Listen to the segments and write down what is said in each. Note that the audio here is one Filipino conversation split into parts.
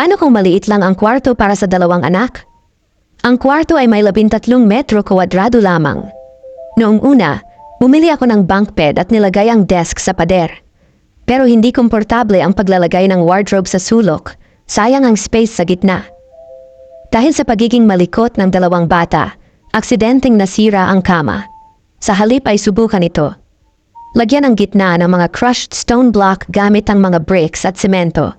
Paano kung maliit lang ang kwarto para sa dalawang anak? Ang kwarto ay may 13 metro kwadrado lamang. Noong una, bumili ako ng bunk bed at nilagay ang desk sa pader. Pero hindi komportable ang paglalagay ng wardrobe sa sulok. Sayang ang space sa gitna. Dahil sa pagiging malikot ng dalawang bata, aksidenteng nasira ang kama. Sa halip ay subukan ito. Lagyan ang gitna ng mga crushed stone block gamit ang mga bricks at semento.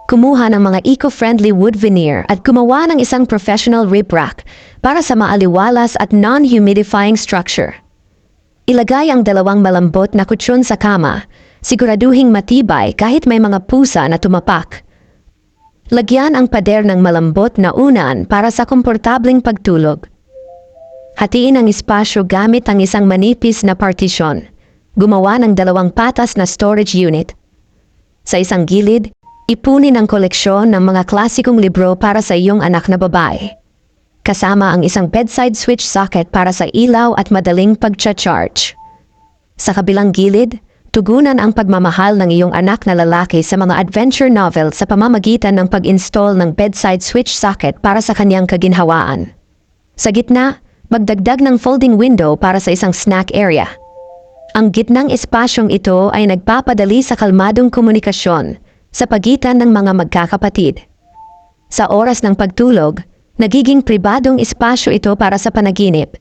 Kumuha ng mga eco-friendly wood veneer at gumawa ng isang professional riprap para sa maaliwalas at non-humidifying structure. Ilagay ang dalawang malambot na kutsyon sa kama, siguraduhing matibay kahit may mga pusa na tumapak. Lagyan ang pader ng malambot na unan para sa komportableng pagtulog. Hatiin ang espasyo gamit ang isang manipis na partisyon. Gumawa ng 2 patas na storage unit. Sa isang gilid, ipunin ang koleksyon ng mga klasikong libro para sa iyong anak na babae. Kasama ang isang bedside switch socket para sa ilaw at madaling pag-charge. Sa kabilang gilid, tugunan ang pagmamahal ng iyong anak na lalaki sa mga adventure novel sa pamamagitan ng pag-install ng bedside switch socket para sa kanyang kaginhawaan. Sa gitna, magdagdag ng folding window para sa isang snack area. Ang gitnang espasyong ito ay nagpapadali sa kalmadong komunikasyon sa pagitan ng mga magkakapatid. Sa oras ng pagtulog, nagiging pribadong espasyo ito para sa panaginip.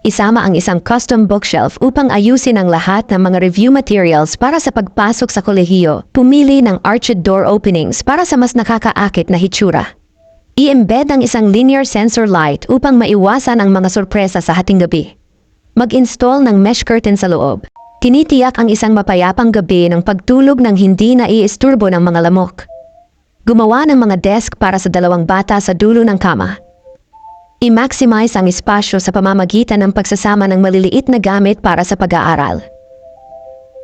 Isama ang isang custom bookshelf upang ayusin ang lahat ng mga review materials para sa pagpasok sa kolehiyo. Pumili ng arched door openings para sa mas nakakaakit na hitsura. I-embed ang isang linear sensor light upang maiwasan ang mga sorpresa sa hating gabi. Mag-install ng mesh curtain sa loob. Tinitiyak ang isang mapayapang gabi ng pagtulog ng hindi naiisturbo ng mga lamok. Gumawa ng mga desk para sa 2 bata sa dulo ng kama. I-maximize ang espasyo sa pamamagitan ng pagsasama ng maliliit na gamit para sa pag-aaral.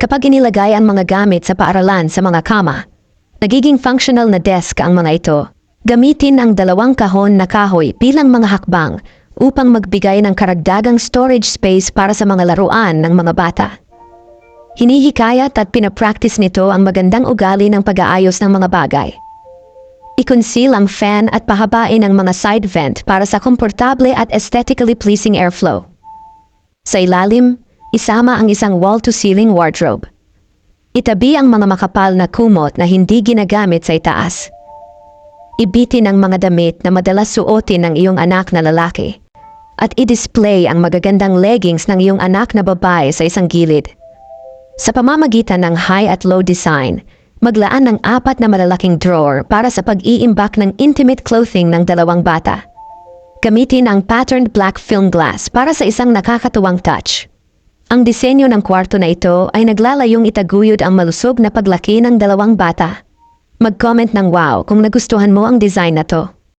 Kapag inilagay ang mga gamit sa paaralan sa mga kama, nagiging functional na desk ang mga ito. Gamitin ang 2 kahon na kahoy bilang mga hakbang upang magbigay ng karagdagang storage space para sa mga laruan ng mga bata. Hinihikayat at pinapractice nito ang magandang ugali ng pag-aayos ng mga bagay. I-conceal ang fan at pahabain ang mga side vent para sa komportable at aesthetically pleasing airflow. Sa ilalim, isama ang isang wall-to-ceiling wardrobe. Itabi ang mga makapal na kumot na hindi ginagamit sa itaas. Ibitin ang mga damit na madalas suotin ng iyong anak na lalaki. At i-display ang magagandang leggings ng iyong anak na babae sa isang gilid. Sa pamamagitan ng high at low design, maglaan ng 4 na malalaking drawer para sa pag-iimbak ng intimate clothing ng 2 bata. Gamitin ang patterned black film glass para sa isang nakakatuwang touch. Ang disenyo ng kwarto na ito ay naglalayong itaguyod ang malusog na paglaki ng 2 bata. Mag-comment ng wow kung nagustuhan mo ang design na to.